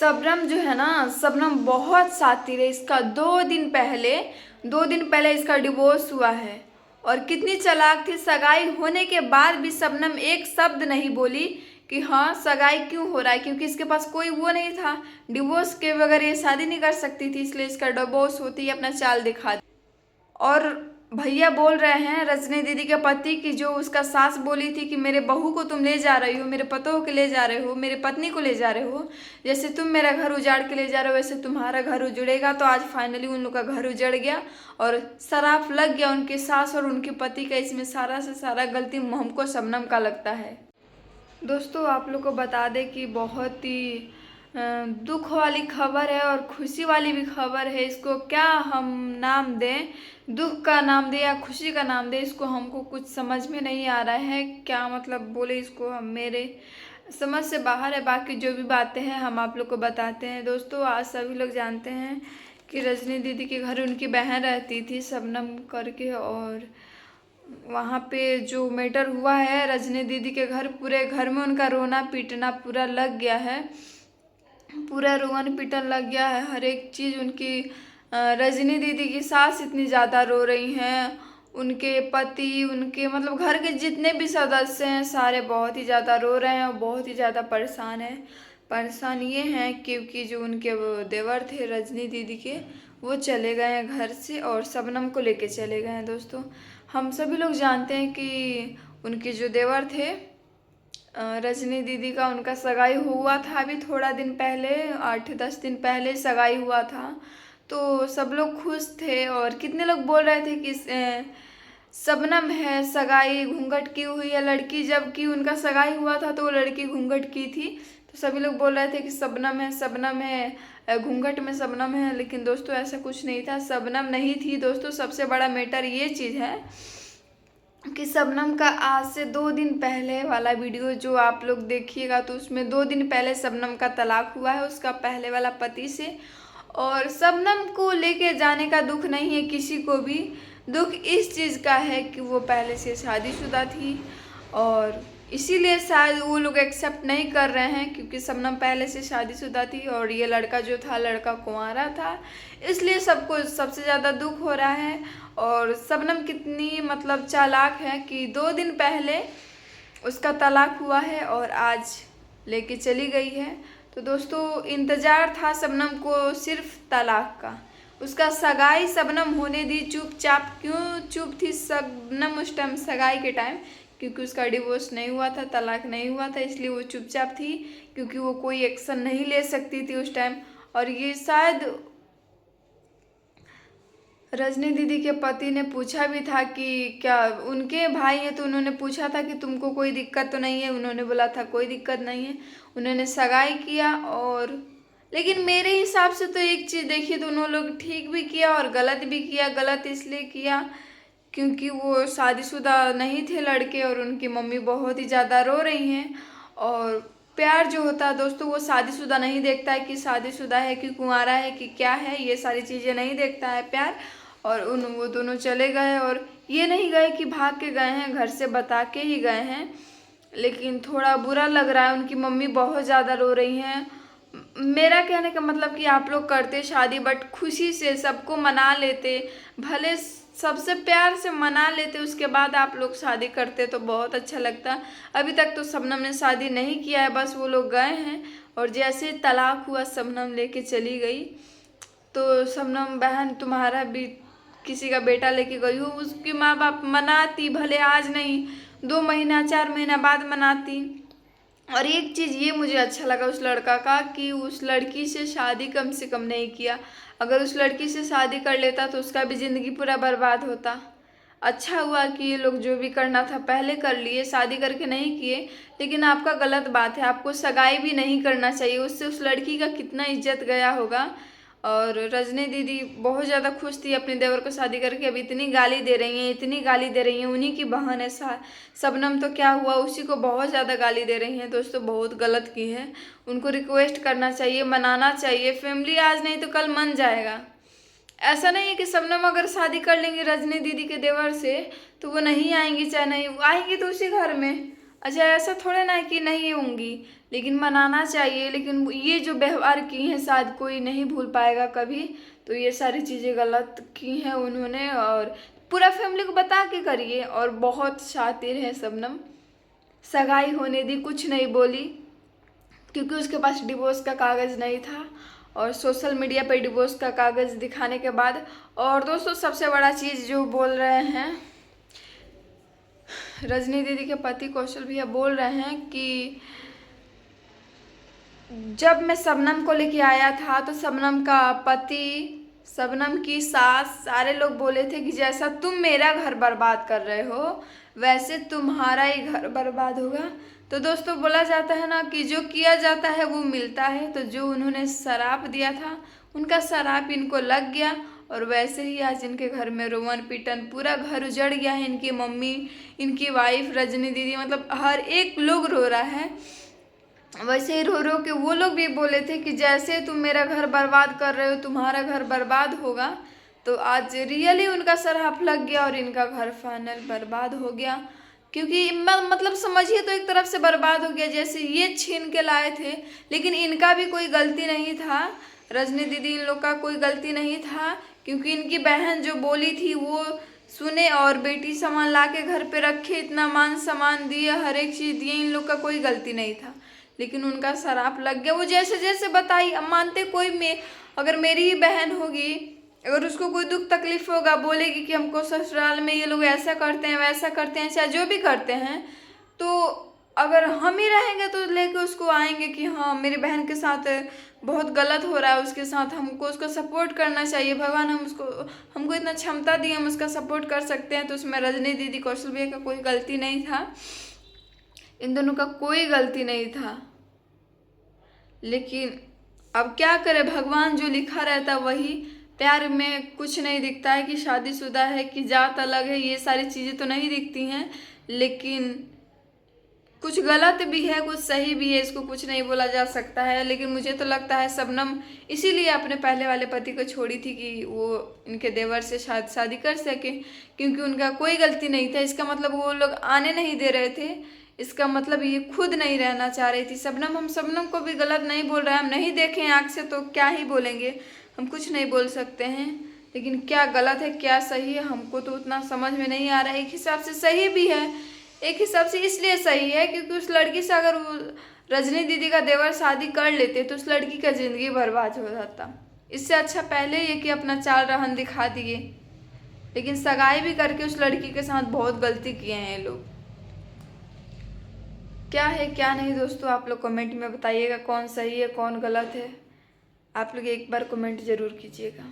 शबनम जो है ना, शबनम बहुत शातिर है। इसका 2 दिन पहले इसका डिवोर्स हुआ है। और कितनी चालाक थी, सगाई होने के बाद भी शबनम एक शब्द नहीं बोली कि हाँ सगाई क्यों हो रहा है, क्योंकि इसके पास कोई वो नहीं था। डिवोर्स के बगैर ये शादी नहीं कर सकती थी, इसलिए इसका डिवोर्स होती ही अपना चाल दिखा दी। और भैया बोल रहे हैं रजनी दीदी के पति की, जो उसका सास बोली थी कि मेरे बहू को तुम ले जा रही हो, मेरे पतों को ले जा रहे हो, मेरे पत्नी को ले जा रहे हो, जैसे तुम मेरा घर उजाड़ के ले जा रहे हो वैसे तुम्हारा घर उजड़ेगा। तो आज फाइनली उन लोग का घर उजड़ गया और सराफ लग गया उनके सास और उनके पति का। इसमें सारा से सारा गलती हमको शबनम का लगता है। दोस्तों आप लोग को बता दें कि बहुत ही दुख वाली खबर है और खुशी वाली भी खबर है। इसको क्या हम नाम दें, दुख का नाम दें या खुशी का नाम दें, इसको हमको कुछ समझ में नहीं आ रहा है। क्या मतलब बोले इसको, हम मेरे समझ से बाहर है। बाकी जो भी बातें हैं हम आप लोग को बताते हैं। दोस्तों आज सभी लोग जानते हैं कि रजनी दीदी के घर उनकी बहन रहती थी शबनम करके, और वहाँ पे जो मैटर हुआ है रजनी दीदी के घर, पूरे घर में उनका रोना पीटना पूरा लग गया है। पूरा रोवन पिटन लग गया है, हर एक चीज़ उनकी। रजनी दीदी की सास इतनी ज़्यादा रो रही हैं, उनके पति, उनके मतलब घर के जितने भी सदस्य हैं सारे बहुत ही ज़्यादा रो रहे हैं और बहुत ही ज़्यादा परेशान हैं। परेशान ये हैं क्योंकि जो उनके वो देवर थे रजनी दीदी के, वो चले गए हैं घर से और शबनम को लेके चले गए हैं। दोस्तों हम सभी लोग जानते हैं कि उनके जो देवर थे रजनी दीदी का, उनका सगाई हुआ था अभी थोड़ा दिन पहले, 8-10 दिन पहले सगाई हुआ था। तो सब लोग खुश थे और कितने लोग बोल रहे थे कि शबनम है सगाई घूंघट की हुई है लड़की, जबकि उनका सगाई हुआ था तो वो लड़की घूंघट की थी। तो सभी लोग बोल रहे थे कि शबनम है, शबनम है, घूंघट में शबनम है। लेकिन दोस्तों ऐसा कुछ नहीं था, शबनम नहीं थी। दोस्तों सबसे बड़ा मैटर ये चीज़ है कि शबनम का आज से 2 दिन पहले वाला वीडियो जो आप लोग देखिएगा तो उसमें 2 दिन पहले शबनम का तलाक हुआ है उसका पहले वाला पति से। और शबनम को लेके जाने का दुख नहीं है किसी को भी, दुख इस चीज़ का है कि वो पहले से शादीशुदा थी और इसीलिए शायद वो लोग एक्सेप्ट नहीं कर रहे हैं, क्योंकि शबनम पहले से शादीशुदा थी और ये लड़का जो था लड़का कुंवारा था, इसलिए सबको सबसे ज़्यादा दुख हो रहा है। और शबनम कितनी मतलब चालाक है कि 2 दिन पहले उसका तलाक हुआ है और आज लेके चली गई है। तो दोस्तों इंतज़ार था शबनम को सिर्फ तलाक का, उसका सगाई शबनम होने दी चुपचाप। क्यों चुप थी शबनम उस टाइम सगाई के टाइम? क्योंकि उसका डिवोर्स नहीं हुआ था, तलाक नहीं हुआ था, इसलिए वो चुपचाप थी, क्योंकि वो कोई एक्शन नहीं ले सकती थी उस टाइम। और ये शायद रजनी दीदी के पति ने पूछा भी था कि क्या उनके भाई हैं, तो उन्होंने पूछा था कि तुमको कोई दिक्कत तो नहीं है, उन्होंने बोला था कोई दिक्कत नहीं है। उन्होंने सगाई किया और लेकिन मेरे हिसाब से तो एक चीज़ देखिए, दोनों लोग ठीक भी किया और गलत भी किया। गलत इसलिए किया क्योंकि वो शादीशुदा नहीं थे लड़के और उनकी मम्मी बहुत ही ज़्यादा रो रही हैं। और प्यार जो होता है दोस्तों वो शादीशुदा नहीं देखता है कि शादीशुदा है कि कुंवारा है कि क्या है, ये सारी चीज़ें नहीं देखता है प्यार। और वो दोनों चले गए और ये नहीं गए कि भाग के गए हैं, घर से बता के ही गए हैं। लेकिन थोड़ा बुरा लग रहा है, उनकी मम्मी बहुत ज़्यादा रो रही हैं। मेरा कहने का मतलब कि आप लोग करते शादी बट खुशी से सबको मना लेते, भले सबसे प्यार से मना लेते, उसके बाद आप लोग शादी करते तो बहुत अच्छा लगता। अभी तक तो शबनम ने शादी नहीं किया है, बस वो लोग गए हैं और जैसे तलाक हुआ शबनम लेके चली गई। तो शबनम बहन तुम्हारा भी किसी का बेटा लेके गई हो, उसके माँ बाप मनाती, भले आज नहीं 2 महीना 4 महीना बाद मनाती। और एक चीज़ ये मुझे अच्छा लगा उस लड़का का कि उस लड़की से शादी कम से कम नहीं किया। अगर उस लड़की से शादी कर लेता तो उसका भी ज़िंदगी पूरा बर्बाद होता। अच्छा हुआ कि ये लोग जो भी करना था पहले कर लिए, शादी करके नहीं किए। लेकिन आपका गलत बात है, आपको सगाई भी नहीं करना चाहिए, उससे उस लड़की का कितना इज्जत गया होगा। और रजनी दीदी बहुत ज़्यादा खुश थी अपने देवर को शादी करके, अब इतनी गाली दे रही हैं, इतनी गाली दे रही हैं। उन्हीं की बहन है शबनम, तो क्या हुआ, उसी को बहुत ज़्यादा गाली दे रही हैं। दोस्तों बहुत गलत की है, उनको रिक्वेस्ट करना चाहिए, मनाना चाहिए। फैमिली आज नहीं तो कल मन जाएगा। ऐसा नहीं है कि शबनम अगर शादी कर लेंगी रजनी दीदी के देवर से तो वो नहीं आएंगी, चाहे नहीं आएंगी तो उसी घर में। अच्छा ऐसा थोड़े ना है कि नहीं होंगी, लेकिन मनाना चाहिए। लेकिन ये जो व्यवहार की हैं शायद कोई नहीं भूल पाएगा कभी। तो ये सारी चीज़ें गलत की हैं उन्होंने, और पूरा फैमिली को बता के करिए। और बहुत शातिर है शबनम, सगाई होने दी, कुछ नहीं बोली, क्योंकि उसके पास डिवोर्स का कागज़ नहीं था। और सोशल मीडिया पर डिवोर्स का कागज़ दिखाने के बाद, और दोस्तों सबसे बड़ा चीज़ जो बोल रहे हैं, रजनी दीदी के पति कौशल भैया बोल रहे हैं कि जब मैं शबनम को लेके आया था तो शबनम का पति, शबनम की सास, सारे लोग बोले थे कि जैसा तुम मेरा घर बर्बाद कर रहे हो वैसे तुम्हारा ही घर बर्बाद होगा। तो दोस्तों बोला जाता है ना कि जो किया जाता है वो मिलता है। तो जो उन्होंने शराप दिया था उनका शराप इनको लग गया, और वैसे ही आज इनके घर में रोवन पीटन, पूरा घर उजड़ गया है। इनकी मम्मी, इनकी वाइफ रजनी दीदी, मतलब हर एक लोग रो रहा है। वैसे ही रो रो के वो लोग भी बोले थे कि जैसे तुम मेरा घर बर्बाद कर रहे हो तुम्हारा घर बर्बाद होगा। तो आज रियली उनका शराप लग गया और इनका घर फाइनल बर्बाद हो गया। क्योंकि मतलब समझिए तो एक तरफ से बर्बाद हो गया, जैसे ये छीन के लाए थे, लेकिन इनका भी कोई गलती नहीं था। रजनी दीदी इन लोग का कोई गलती नहीं था, क्योंकि इनकी बहन जो बोली थी वो सुने और बेटी सामान ला के घर पे रखे, इतना मान सम्मान दिए, हर एक चीज़ दिए, इन लोग का कोई गलती नहीं था। लेकिन उनका शराप लग गया। वो जैसे जैसे बताई, अब मानते कोई में अगर मेरी ही बहन होगी, अगर उसको कोई दुख तकलीफ होगा, बोलेगी कि हमको ससुराल में ये लोग ऐसा करते हैं वैसा करते हैं, चाहे जो भी करते हैं, तो अगर हम ही रहेंगे तो लेके उसको आएंगे कि हाँ मेरी बहन के साथ बहुत गलत हो रहा है, उसके साथ हमको उसको सपोर्ट करना चाहिए। भगवान हमको इतना क्षमता दी, हम उसका सपोर्ट कर सकते हैं। तो उसमें रजनी दीदी, कौशल भैया का कोई गलती नहीं था, इन दोनों का कोई गलती नहीं था। लेकिन अब क्या करे, भगवान जो लिखा रहता वही। प्यार में कुछ नहीं दिखता है कि शादीशुदा है कि जात अलग है, ये सारी चीज़ें तो नहीं दिखती हैं। लेकिन कुछ गलत भी है कुछ सही भी है, इसको कुछ नहीं बोला जा सकता है। लेकिन मुझे तो लगता है शबनम इसीलिए अपने पहले वाले पति को छोड़ी थी कि वो इनके देवर से शादी कर सके, क्योंकि उनका कोई गलती नहीं था। इसका मतलब वो लोग आने नहीं दे रहे थे, इसका मतलब ये खुद नहीं रहना चाह रही थी शबनम। हम शबनम को भी गलत नहीं बोल रहे हैं, हम नहीं देखें आँख से तो क्या ही बोलेंगे, हम कुछ नहीं बोल सकते हैं। लेकिन क्या गलत है क्या सही है हमको तो उतना समझ में नहीं आ रहा है। एक हिसाब से सही भी है, एक हिसाब से इसलिए सही है क्योंकि उस लड़की से अगर वो रजनी दीदी का देवर शादी कर लेते तो उस लड़की का ज़िंदगी बर्बाद हो जाता। इससे अच्छा पहले ये कि अपना चाल रहन दिखा दिए, लेकिन सगाई भी करके उस लड़की के साथ बहुत गलती किए हैं ये लोग। क्या है क्या नहीं दोस्तों, आप लोग कमेंट में बताइएगा कौन सही है कौन गलत है। आप लोग एक बार कमेंट ज़रूर कीजिएगा।